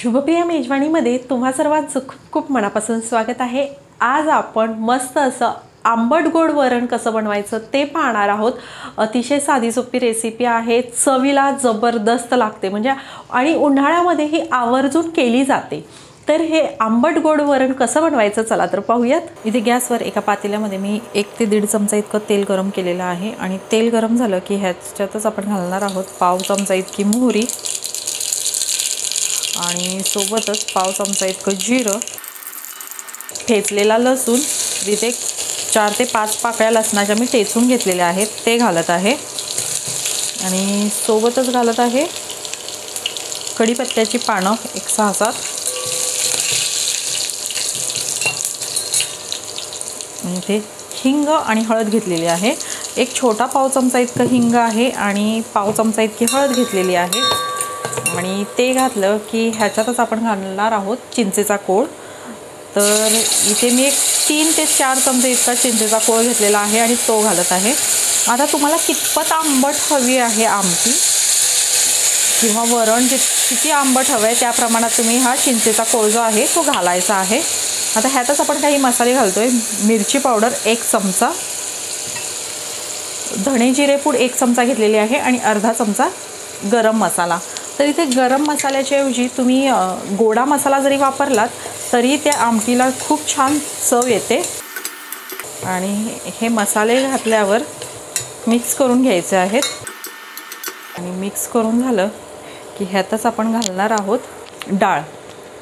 शुभप्रिया मेजवानीमध्ये तुम्हा सर्वांचं खूप खूप मनापासून स्वागत आहे। आज आपण मस्त असं आंबट गोड वरण कसं बनवायचं ते पाहणार आहोत। अतिशय साधी सोपी रेसिपी आहे, चवीला जबरदस्त लागते म्हणजे आणि उन्हाळ्यामध्ये ही आवर्जून केली जाते। तर हे आंबट गोड वरण कसं बनवायचं चला तर पाहूयात। इथे गॅसवर एका पातेल्यामध्ये मी 1 ते 1.5 चमचा इतकं तेल गरम केलेलं आहे आणि तेल गरम झालं की ह्याच्यातच आपण घालणार आहोत पाव चमचा इतकी मोहरी आणि सोबतच पाव चमचा इतकं जिरं, ठेचलेला लसूण, इथे 4 ते 5 पाकळ्या लसणाच्या मी ठेचून घेतलेल्या आहेत ते घालत आहे आणि सोबतच घालत आहे कढीपत्त्याची पानं 6-7 इथे हिंग आणि हळद घेतलेली आहे। एक छोटा पाव चमचा इतकं हिंग आहे आणि पाव चमचा इतकी हळद घेतलेली आहे आणि ते घातलं की ह्याच्यातच आपण घालणार आहोत चिंचेचा कोळ। तर इथे मी 3 ते 4 चमचे इतका चिंचेचा कोळ घेतलेला आहे आणि तो घालत आहे। आता तुम्हाला कितपत आंबट हवी आहे आमटी किंवा वरण किती आंबट हवं आहे त्या प्रमाणात तुम्ही हा चिंचेचा कोळ जो आहे तो घालायचा आहे। आता ह्यातच आपण काही मसाले घालतोय। मिरची पावडर 1 चमचा, धणे जिरे पूड 1 चमचा घेतलेली आहे आणि अर्धा चमचा गरम मसाला। तर इथे गरम मसाल्याच्या ऐवजी तुम्ही गोडा मसाला जरी वापरलात तरी त्या आमटीला खूप छान चव येते। आणि हे मसाले घातल्यावर मिक्स करून घ्यायचे आहेत आणि मिक्स करून झालं की ह्यातच आपण घालणार आहोत डाळ।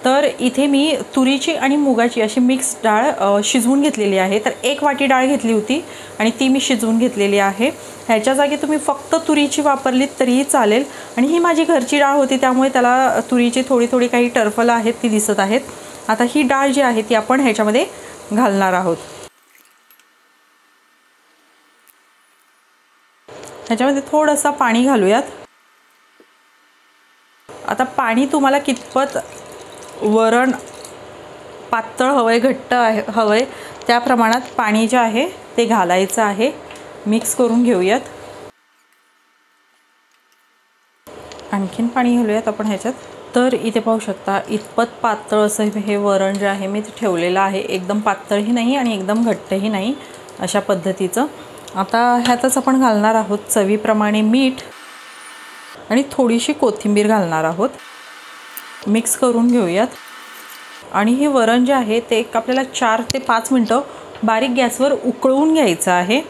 तर इथे मी तुरीची आणि मुगाची अशी मिक्स डाळ शिजवून घेतलेली आहे। तर 1 वाटी डाळ घेतली होती आणि ती मी शिजवून घेतलेली आहे। ह्याच्या जागी तुम्ही फक्त तुरीची वापरलीत तरीही चालेल आणि ही माझी घरची डाळ होती त्यामुळे त्याला तुरीची थोडी काही टरफलं आहेत ती दिसत आहेत। आता ही डाळ जी आहे ती आपण ह्याच्यामध्ये घालणार आहोत। ह्याच्यामध्ये थोडंसं पाणी घालूयात। आता पाणी तुम्हाला कितपत वरण पातळ हवंय घट्ट हवंय त्या प्रमाणात पाणी जे आहे ते घालायचं आहे। मिक्स करून घेऊयात। आणखीन पाणी घालूयात आपण ह्याच्यात। तर इथे पाहू शकता इतपत पातळ असं हे वरण जे आहे मी ठेवलेलं आहे। एकदम पातळही नाही आणि एकदम घट्टही नाही अशा पद्धतीचं। आता ह्यातच आपण घालणार आहोत चवीप्रमाणे मीठ आणि थोडीशी कोथिंबीर घालणार आहोत। मिक्स करून घेऊयात आणि हे वरण जे आहे ते आपल्याला 4 ते 5 मिनिटं बारीक गॅसवर उकळवून घ्यायचं आहे।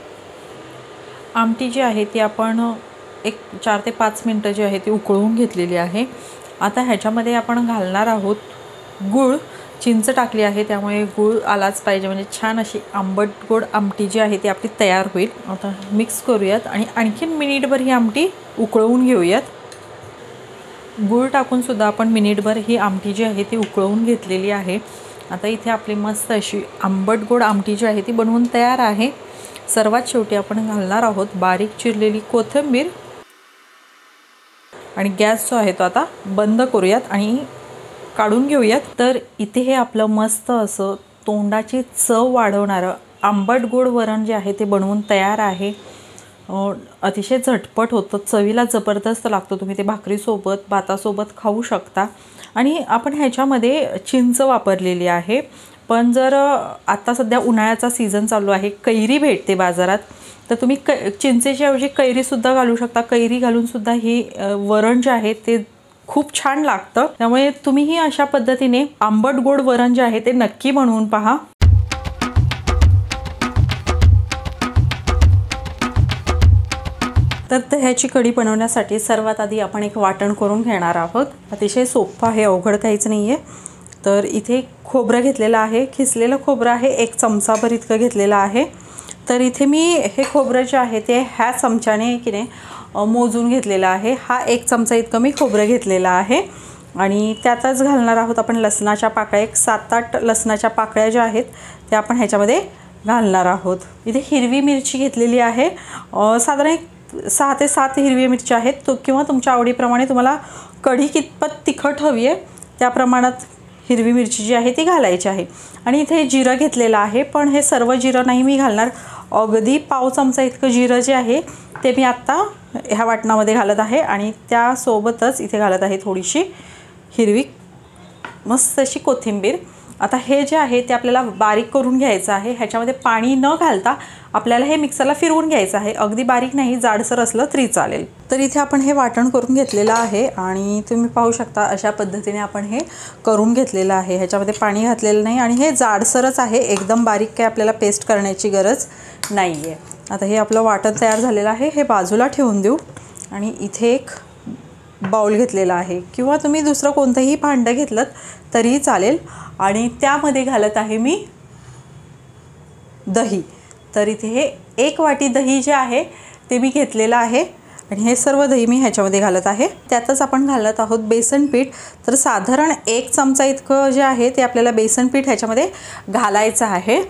आमटी जी आहे ती आपण 4 ते 5 मिनिटं जी आहे ती उकळवून घेतलेली आहे। आता ह्याच्यामध्ये आपण घालणार आहोत गूळ। चिंच टाकली आहे त्यामुळे गूळ आलाच पाहिजे म्हणजे छान अशी आंबट गोड आमटी जी आहे ती आपली तयार होईल। आता मिक्स करूयात आणि आणखीन मिनिटभर ही आमटी उकळवून घेऊयात। गूळ टाकून सुद्धा आपण मिनिटभर ही आमटी जी आहे ती उकळवून घेतलेली आहे। आता इथे आपली मस्त अशी आंबट गोड आमटी जी आहे ती बनवून तयार आहे। सर्वात शेवटी आपण घालणार आहोत बारीक चिरलेली कोथिंबीर आणि गॅस जो आहे तो आता बंद करूयात आणि काढून घेऊयात। तर इथे हे आपलं मस्त असं तोंडाची चव वाढवणारं आंबट गोड वरण जे आहे ते बनवून तयार आहे। अतिशय झटपट होतं, चवीला जबरदस्त लागतो। तुम्ही ते भाकरीसोबत भातासोबत खाऊ शकता आणि आपण ह्याच्यामध्ये चिंच वापरलेली आहे। पण जर आता सध्या उन्हाळ्याचा सीझन चालू आहे, कैरी भेटते बाजारात तर तुम्ही चिंचेच्या ऐवजी कैरीसुद्धा घालू शकता। कैरी घालून सुद्धा ही वरण जे आहे ते खूप छान लागतं। त्यामुळे तुम्हीही अशा पद्धतीने आंबट गोड वरण जे आहे ते नक्की बनवून पहा। तर ह्याची कढी बनवण्यासाठी सर्वात आधी आपण एक वाटण करून घेणार आहोत। अतिशय सोपं आहे, अवघड काहीच नाही आहे। तर इथे खोबरं घेतलेलं आहे, खिसलेलं खोबरं आहे 1 चमचाभर इतकं घेतलेलं आहे। तर इथे मी हे खोबरं जे आहे ते ह्या चमच्याने की नाही मोजून घेतलेलं आहे। हा 1 चमचा इतकं मी खोबरं घेतलेलं आहे आणि त्यातच घालणार आहोत आपण लसणाच्या पाकळ्या 7-8 लसणाच्या पाकळ्या ज्या आहेत त्या आपण ह्याच्यामध्ये घालणार आहोत। इथे हिरवी मिरची घेतलेली आहे, साधारण 6 ते 7 हिरवी मिरची आहेत किंवा तुमच्या आवडीप्रमाणे तुम्हाला कढी कितपत तिखट हवी आहे त्या प्रमाणात हिरवी मिरची जी आहे ती घालायची आहे। आणि इथे जिरं घेतलेलं आहे, पण हे सर्व जिरं नाही मी घालणार। अगदी पाव चमचा इतकं जिरं जे आहे ते मी आत्ता ह्या वाटणामध्ये घालत आहे आणि त्यासोबतच इथे घालत आहे थोडीशी हिरवी मस्त अशी कोथिंबीर. आता हे जे आहे ते आपल्याला बारीक करून घ्यायचं आहे. ह्याच्यामध्ये पाणी न घालता आपल्याला हे मिक्सरला फिरवून घ्यायचं आहे. अगदी बारीक नाही, जाडसर असलं तरी चालेल. तर इथे आपण हे वाटण करून घेतलेलं आहे आणि तुम्ही पाहू शकता अशा पद्धतीने आपण हे करून घेतलेलं आहे. ह्याच्यामध्ये पाणी घातलेलं नाही आणि हे जाडसरच आहे, एकदम बारीक काय आपल्याला पेस्ट करण्याची गरज नाही आहे. आता हे आपलं वाटण तयार झालेलं आहे, हे बाजूला ठेवून देऊ. आणि इथे एक बाउल घेतलेला आहे किंवा तुम्ही दुसरं कोणतंही भांडं घेतलं तरीही चालेल. आणि त्यामध्ये घालत आहे मी दही. तर इथे हे 1 वाटी दही जे आहे ते मी घेतलेलं आहे आणि हे सर्व दही मी ह्याच्यामध्ये घालत आहे. त्यातच आपण घालत आहोत बेसन पीठ. तर साधारण 1 चमचा इतकं जे आहे ते आपल्याला बेसन पीठ ह्याच्यामध्ये घालायचं आहे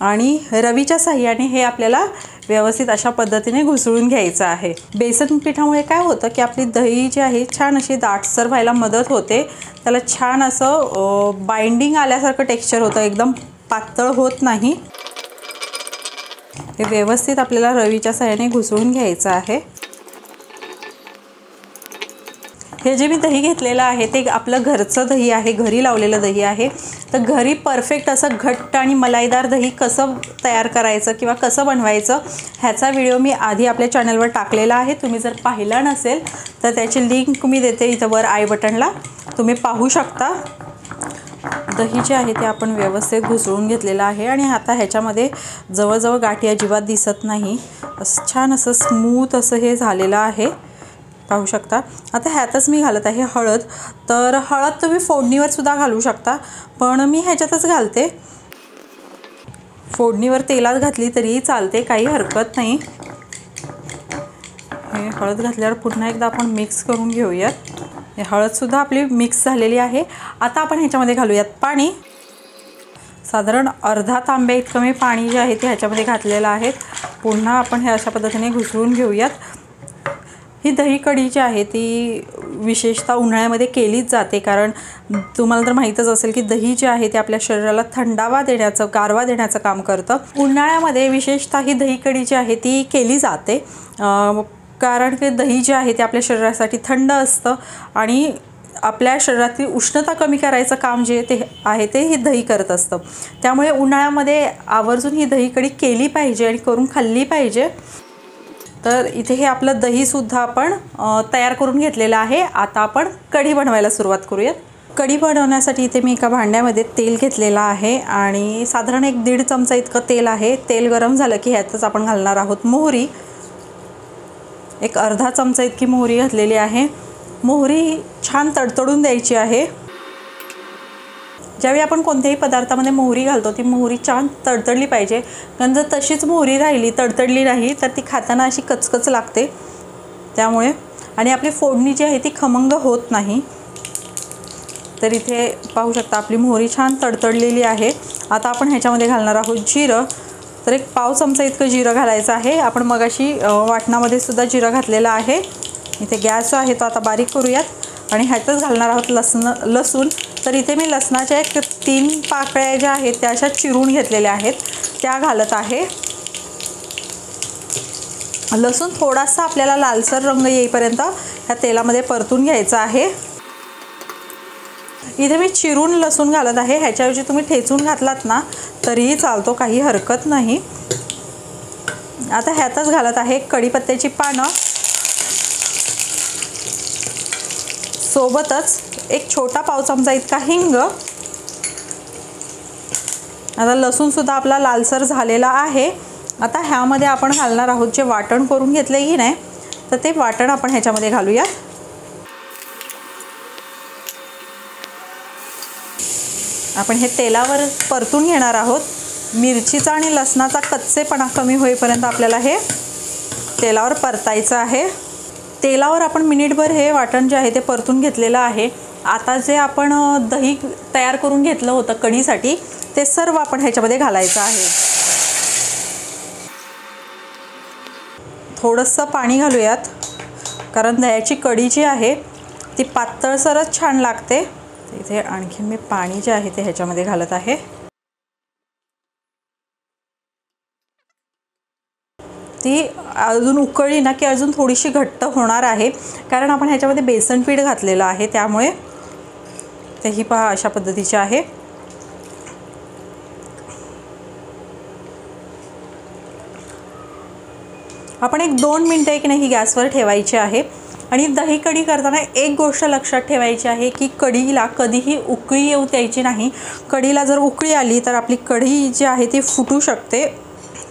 आणि रवीच्या साहाय्याने हे आपल्याला व्यवस्थित अशा पद्धतीने घुसळून घ्यायचं आहे. बेसन पिठामुळे काय होतं की आपली दही जी आहे छान अशी दाटसर व्हायला मदत होते. त्याला छान असं बाइंडिंग आल्यासारखं टेक्स्चर होतं, एकदम पातळ होत नाही. हे व्यवस्थित आपल्याला रवीच्या साहाय्याने घुसळून घ्यायचं आहे. हे जे मी दही घेतलेलं आहे ते आपलं घरचं दही आहे, घरी लावलेलं दही आहे. तर घरी परफेक्ट असं घट्ट आणि मलाईदार दही कसं तयार करायचं किंवा कसं बनवायचं ह्याचा व्हिडिओ मी आधी आपल्या चॅनलवर टाकलेला आहे. तुम्ही जर पाहिला नसेल तर त्याची लिंक मी देते इथं वर आय बटनला, तुम्ही पाहू शकता. दही जे आहे ते आपण व्यवस्थित घुसळून घेतलेलं आहे आणि आता ह्याच्यामध्ये जवळजवळ गाठी अजिबात दिसत नाही, असं छान असं स्मूथ असं हे झालेलं आहे, पाहू शकता. आता ह्यातच मी घालत आहे हळद. तर हळद तुम्ही फोडणीवर सुद्धा घालू शकता, पण मी ह्याच्यातच घालते. फोडणीवर तेलात घातली तरीही चालते, काही हरकत नाही. हे हळद घातल्यावर पुन्हा एकदा आपण मिक्स करून घेऊयात. हे हळदसुद्धा आपली मिक्स झालेली आहे. आता आपण ह्याच्यामध्ये घालूयात पाणी. साधारण अर्धा तांब्या इतकं मी पाणी जे आहे ते ह्याच्यामध्ये घातलेलं आहे. पुन्हा आपण हे अशा पद्धतीने घुसळून घेऊयात. ही दही कढी जी आहे ती विशेषतः उन्हाळ्यामध्ये केलीच जाते, कारण तुम्हाला तर माहीतच असेल की दही जे आहे ते आपल्या शरीराला थंडावा देण्याचं, गारवा देण्याचं काम करतं. उन्हाळ्यामध्ये विशेषतः ही दही कढी जी आहे ती केली जाते, कारण की दही जे आहे ते आपल्या शरीरासाठी थंड असतं आणि आपल्या शरीरातील उष्णता कमी करायचं काम जे ते आहे ते ही दही करत असतं. त्यामुळे उन्हाळ्यामध्ये आवर्जून ही दही कढी केली पाहिजे आणि करून खाल्ली पाहिजे. तर इथे हे आपलं दहीसुद्धा आपण तयार करून घेतलेलं आहे. आता आपण कढी बनवायला सुरुवात करूयात. कढी बनवण्यासाठी इथे मी एका भांड्यामध्ये तेल घेतलेलं आहे आणि साधारण 1-1.5 चमचा इतकं तेल आहे. तेल गरम झालं की ह्यातच आपण घालणार आहोत मोहरी. एक अर्धा चमचा इतकी मोहरी घातलेली आहे. मोहरी छान तडतडून द्यायची आहे. ज्यावेळी आपण कोणत्याही पदार्थामध्ये मोहरी घालतो ती मोहरी छान तडतडली पाहिजे, कारण जर तशीच मोहरी राहिली, तडतडली नाही तर ती खाताना अशी कचकच लागते. त्यामुळे आणि आपली फोडणी जी आहे ती खमंग होत नाही. तर इथे पाहू शकता आपली मोहरी छान तडतडलेली आहे. आता आपण ह्याच्यामध्ये घालणार आहोत जिरं. तर 1 पाव चमचा इतकं जिरं घालायचं आहे. आपण मगाशी वाटणामध्ये सुद्धा जिरं घातलेलं आहे. इथे गॅस आहे तो आता बारीक करूयात आणि ह्यातच घालणार आहोत लसूण. तर इथे मी लसणाच्या 3 पाकळ्या ज्या आहेत त्या अशा चिरून घेतलेल्या आहेत, त्या घालत आहे. लसूण थोडासा आपल्याला लालसर रंग येईपर्यंत ह्या तेलामध्ये परतून घ्यायचा आहे. इथे मी चिरून लसूण घालत आहे. ह्याच्याऐवजी तुम्ही ठेचून घातलात ना तरीही चालतो, काही हरकत नाही. आता ह्यातच घालत आहे कढीपत्त्याची पानं, सोबतच 1 छोटा पाव चमचा इतका हिंग. आता लसूणसुद्धा आपला लालसर झालेला आहे. आता ह्यामध्ये आपण घालणार आहोत जे वाटण करून घेतले की नाही, तर ते वाटण आपण ह्याच्यामध्ये घालूया. आपण हे तेलावर परतून घेणार आहोत. मिरचीचा आणि लसणाचा कच्चेपणा कमी होईपर्यंत आपल्याला हे तेलावर परतायचं आहे. तेलावर आपण मिनिटभर हे वाटण जे आहे ते परतून घेतलेलं आहे. आता जे आपण दही तयार करून घेतलं होतं कढीसाठी ते सर्व आपण ह्याच्यामध्ये घालायचं आहे. थोडंसं पाणी घालूयात, कारण दह्याची कढी जी आहे ती पातळसरच छान लागते. इथे आणखीन मी पाणी जे आहे ते ह्याच्यामध्ये घालत आहे. ती अजून उकळली ना की अजून थोडीशी घट्ट होणार आहे, कारण आपण ह्याच्यामध्ये बेसन पीठ घातलेलं आहे. त्यामुळे तर ही पहा अशा पद्धतीची आहे. आपण एक 2 मिनटं की नाही गॅसवर ठेवायची आहे. आणि दही कढी करताना एक गोष्ट लक्षात ठेवायची आहे की कढीला कधीही उकळी येऊ द्यायची नाही. कढीला जर उकळी आली तर आपली कढी जी आहे ती फुटू शकते.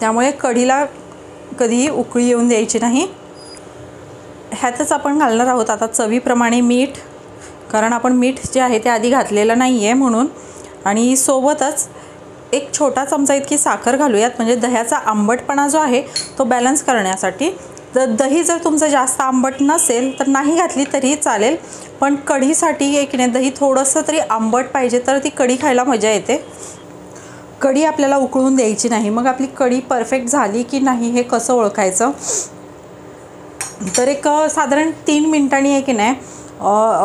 त्यामुळे कढीला कधीही उकळी येऊन द्यायची नाही. ह्यातच आपण घालणार आहोत आता चवीप्रमाणे मीठ, कारण आपण मीठ जे आहे ते आधी घातलेलं नाही आहे म्हणून. आणि सोबतच एक छोटा चमचा इतकी साखर घालूयात, म्हणजे दह्याचा आंबटपणा जो आहे तो बॅलन्स करण्यासाठी. तर दही जर तुमचं जास्त आंबट नसेल तर नाही घातली तरीही चालेल, पण कढीसाठी एक नाही दही थोडंसं तरी आंबट पाहिजे, तर ती कढी खायला मजा येते. कढी आपल्याला उकळून द्यायची नाही. मग आपली कढी परफेक्ट झाली की नाही हे कसं ओळखायचं, तर एक साधारण 3 मिनिटांनी आहे की नाही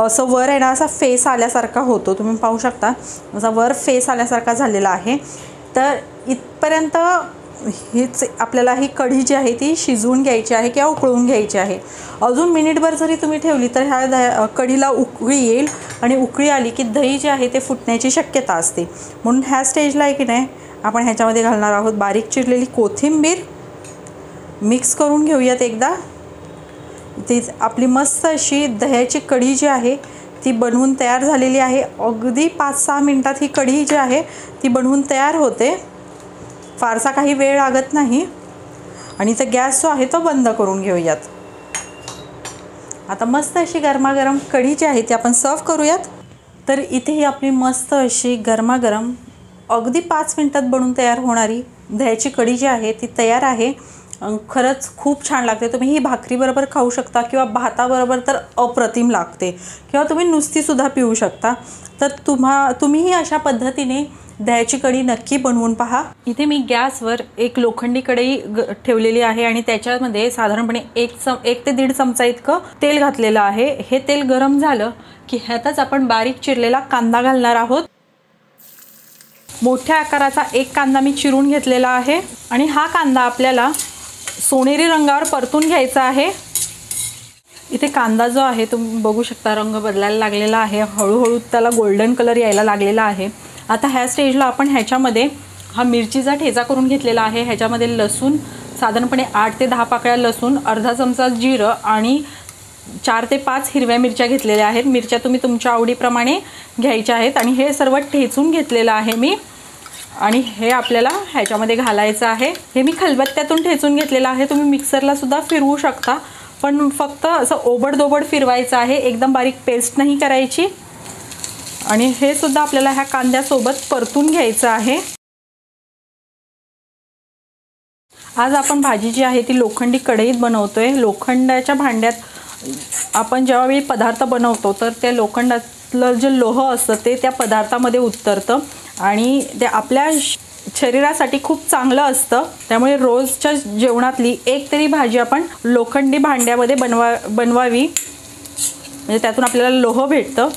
असं वर आहे ना असा फेस आल्यासारखा होतो. तुम्ही पाहू शकता असा वर फेस आल्यासारखा झालेला आहे. तर इथपर्यंत हीच आपल्याला ही कढी जी आहे ती शिजवून घ्यायची आहे किंवा उकळून घ्यायची आहे. अजून मिनिटभर जरी तुम्ही ठेवली तर ह्या कढीला उकळी येईल आणि उकळी आली की दही जे आहे ते फुटण्याची शक्यता असते. म्हणून ह्या स्टेजला आहे की नाही आपण ह्याच्यामध्ये घालणार आहोत बारीक चिरलेली कोथिंबीर. मिक्स करून घेऊयात एकदा. ती आपली मस्त अशी दह्याची कढी जी आहे ती बनवून तयार झालेली आहे. अगदी 5-6 मिनटात ही कढी जी आहे ती बनवून तयार होते. फारसा काही वेळ लागत नाही. आणि तर गॅस जो आहे तो बंद करून घेऊयात. आता मस्त अशी गरमागरम कढी जी आहे ती आपण सर्व करूयात. तर इथे ही आपली मस्त अशी गरमागरम अगदी 5 मिनटात बनवून तयार होणारी दह्याची कढी जी आहे ती तयार आहे. खरंच खूप छान लागते. तुम्ही ही भाकरीबरोबर खाऊ शकता किंवा भाताबरोबर तर अप्रतिम लागते, किंवा तुम्ही नुसतीसुद्धा पिऊ शकता. तर तुम्हीही अशा पद्धतीने दह्याची कढी नक्की बनवून पहा. इथे मी गॅसवर एक लोखंडी कढई ठेवलेली आहे आणि त्याच्यामध्ये साधारणपणे 1 ते 1.5 चमचा इतकं तेल घातलेलं आहे. हे तेल गरम झालं की ह्यातच आपण बारीक चिरलेला कांदा घालणार आहोत. मोठ्या आकाराचा एक कांदा मी चिरून घेतलेला आहे आणि हा कांदा आपल्याला सोनेरी रंगावर परतून घ्यायचा आहे. इथे कांदा जो आहे तुम्ही बघू शकता रंग बदलायला लागलेला आहे. हळूहळू त्याला गोल्डन कलर यायला लागलेला आहे. आता ह्या स्टेजला आपण ह्याच्यामध्ये हा मिरचीचा ठेचा करून घेतलेला आहे. ह्याच्यामध्ये लसूण साधारणपणे 8 ते 10 पाकळ्या लसूण, अर्धा चमचा जिरं आणि 4 ते 5 हिरव्या मिरच्या घेतलेल्या आहेत. मिरच्या तुम्ही तुमच्या आवडीप्रमाणे घ्यायच्या आहेत. आणि हे सर्व ठेचून घेतलेलं आहे मी, आणि हे आपल्याला ह्याच्यामध्ये घालायचं आहे. हे मी खलबत्त्यातून ठेचून घेतलेलं आहे. तुम्ही मिक्सरला सुद्धा फिरवू शकता, पण फक्त असं ओबडधोबड फिरवायचं आहे, एकदम बारीक पेस्ट नाही करायची. आणि हे सुद्धा आपल्याला ह्या कांद्यासोबत परतून घ्यायचं आहे. आज आपण भाजी जी आहे ती लोखंडी कढईत बनवतोय. लोखंडाच्या भांड्यात आपण ज्यावेळी पदार्थ बनवतो तर त्या लोखंडातलं जे लोह असतं ते त्या पदार्थामध्ये उतरतं आणि ते आपल्या शरीरासाठी खूप चांगलं असतं. त्यामुळे रोजच्या जेवणातली एक तरी भाजी आपण लोखंडी भांड्यामध्ये बनवावी, म्हणजे त्यातून आपल्याला लोह भेटतं.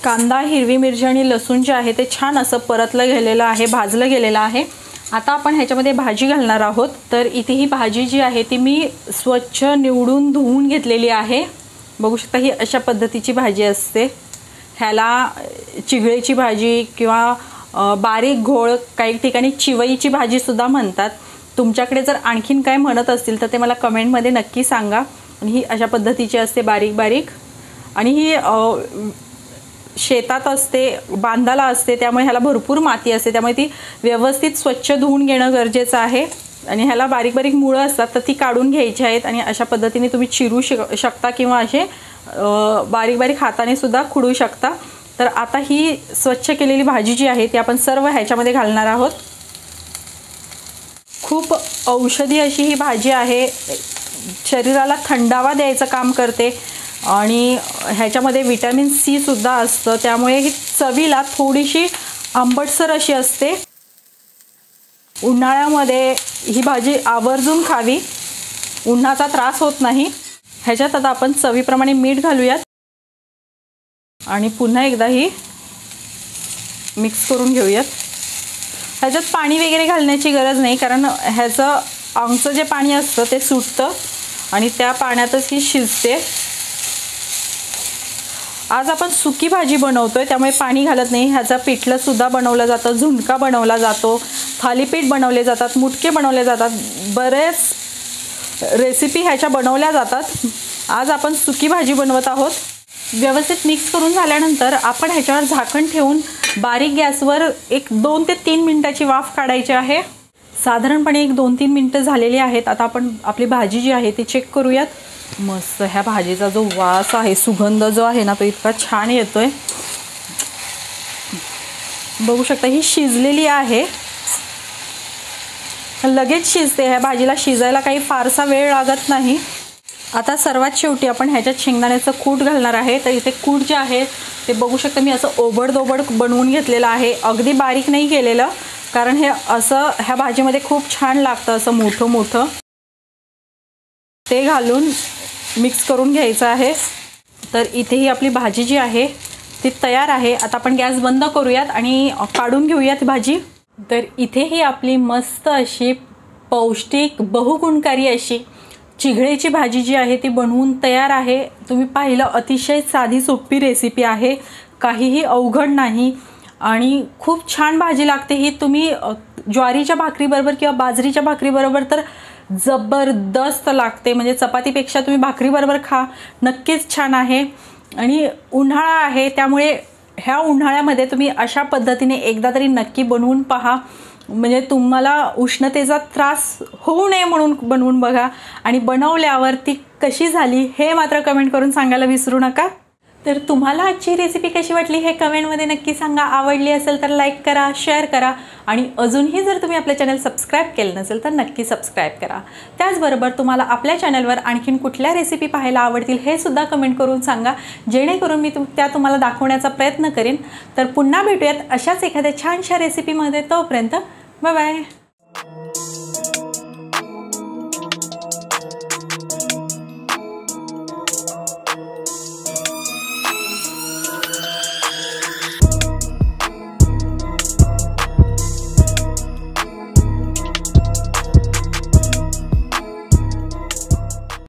कांदा, हिरवी मिरची आणि लसूण जे आहे ते छान असं परतलं गेलेलं आहे, भाजलं गेलेलं आहे. आता आपण ह्याच्यामध्ये भाजी घालणार आहोत. तर इथे ही भाजी जी आहे ती मी स्वच्छ निवडून धुवून घेतलेली आहे. बघू शकता ही अशा पद्धतीची भाजी असते. ह्याला चिगळेची भाजी किंवा बारीक घोळ, काही ठिकाणी चिवईची भाजीसुद्धा म्हणतात. तुमच्याकडे जर आणखीन काय म्हणत असतील तर ते मला कमेंटमध्ये नक्की सांगा. आणि ही अशा पद्धतीची असते बारीक बारीक, आणि ही शेतात असते, बांधाला असते, त्यामुळे ह्याला भरपूर माती असते, त्यामुळे ती व्यवस्थित स्वच्छ धुवून घेणं गरजेचं आहे. आणि ह्याला बारीक बारीक मुळं असतात तर ती काढून घ्यायची आहेत. आणि अशा पद्धतीने तुम्ही चिरू शकता किंवा असे बारीक बारीक हाताने सुद्धा खुडू शकता. तर आता ही स्वच्छ केलेली भाजी जी आहे ती आपण सर्व ह्याच्यामध्ये घालणार आहोत. खूप औषधी अशी ही भाजी आहे, शरीराला थंडावा द्यायचं काम करते आणि ह्याच्यामध्ये व्हिटॅमिन सी सुद्धा असतं, त्यामुळे ही चवीला थोडीशी आंबटसर अशी असते. उन्हाळ्यामध्ये ही भाजी आवर्जून खावी, उन्हाचा त्रास होत नाही. ह्याच्यात आता आपण चवीप्रमाणे मीठ घालूयात आणि पुन्हा एकदा ही मिक्स करून घेऊयात. ह्याच्यात पाणी वगैरे घालण्याची गरज नाही, कारण ह्याचं अंगचं जे पाणी असतं ते सुटतं आणि त्या पाण्यातच ही शिजते. आज आपण सुकी भाजी बनवतोय त्यामुळे पाणी घालत नाही। ह्याचा पिठलंसुद्धा बनवलं जातं, झुणका बनवला जातो, थालीपीठ बनवले जातात, मुटके बनवले जातात, बरेच रेसिपी ह्याच्या बनवल्या जातात। आज आपण सुकी भाजी बनवत आहोत। व्यवस्थित मिक्स करून झाल्यानंतर आपण ह्याच्यावर झाकण ठेवून बारीक गॅसवर एक 2 ते 3 मिनिटाची वाफ काढायची आहे। साधारणपणे एक 2-3 मिनिटं झालेली आहेत। आता आपण आपली भाजी जी आहे ती चेक करूयात। मस्त ह्या भाजीचा जो वास आहे, सुगंध जो आहे ना, तो इतका छान येतोय। बघू शकता ही शिजलेली आहे, लगेच शिजते। ह्या भाजीला शिजायला काही फारसा वेळ लागत नाही। आता सर्वात शेवटी आपण ह्याच्यात शेंगदाण्याचं कूट घालणार आहे। तर इथे कूट जे आहे ते बघू शकता मी असं ओबडधोबड बनवून घेतलेलं आहे, अगदी बारीक नाही केलेलं, कारण हे असं ह्या भाजीमध्ये खूप छान लागतं, असं मोठं मोठं। ते घालून मिक्स करून घ्यायचं आहे। तर इथे ही आपली भाजी जी आहे ती तयार आहे। आता आपण गॅस बंद करूयात आणि काढून घेऊयात भाजी। तर इथे ही आपली मस्त अशी पौष्टिक बहुगुणकारी अशी चिघळेची भाजी जी आहे ती बनवून तयार आहे। तुम्ही पाहिलं अतिशय साधी सोपी रेसिपी आहे, काहीही अवघड नाही आणि खूप छान भाजी लागते ही। तुम्ही ज्वारीच्या भाकरीबरोबर किंवा बाजरीच्या भाकरीबरोबर तर जबरदस्त लागते, म्हणजे चपातीपेक्षा तुम्ही भाकरीबरोबर खा, नक्कीच छान आहे। आणि उन्हाळा आहे त्यामुळे ह्या उन्हाळ्यामध्ये तुम्ही अशा पद्धतीने एकदा तरी नक्की बनवून पहा, म्हणजे तुम्हाला उष्णतेचा त्रास होऊ नये म्हणून बनवून बघा आणि बनवल्यावर ती कशी झाली हे मात्र कमेंट करून सांगायला विसरू नका। तर तुम्हाला आजची रेसिपी कशी वाटली हे कमेंटमध्ये नक्की सांगा। आवडली असेल तर लाईक करा, शेअर करा आणि अजूनही जर तुम्ही आपल्या चॅनल सबस्क्राईब केलं नसेल तर नक्की सबस्क्राईब करा। त्याचबरोबर तुम्हाला आपल्या चॅनलवर आणखीन कुठल्या रेसिपी पाहायला आवडतील हे सुद्धा कमेंट करून सांगा, जेणेकरून मी त्या तुम्हाला दाखवण्याचा प्रयत्न करेन। तर पुन्हा भेटूयात अशाच एखाद्या छानशा रेसिपीमध्ये, तोपर्यंत बाय बाय।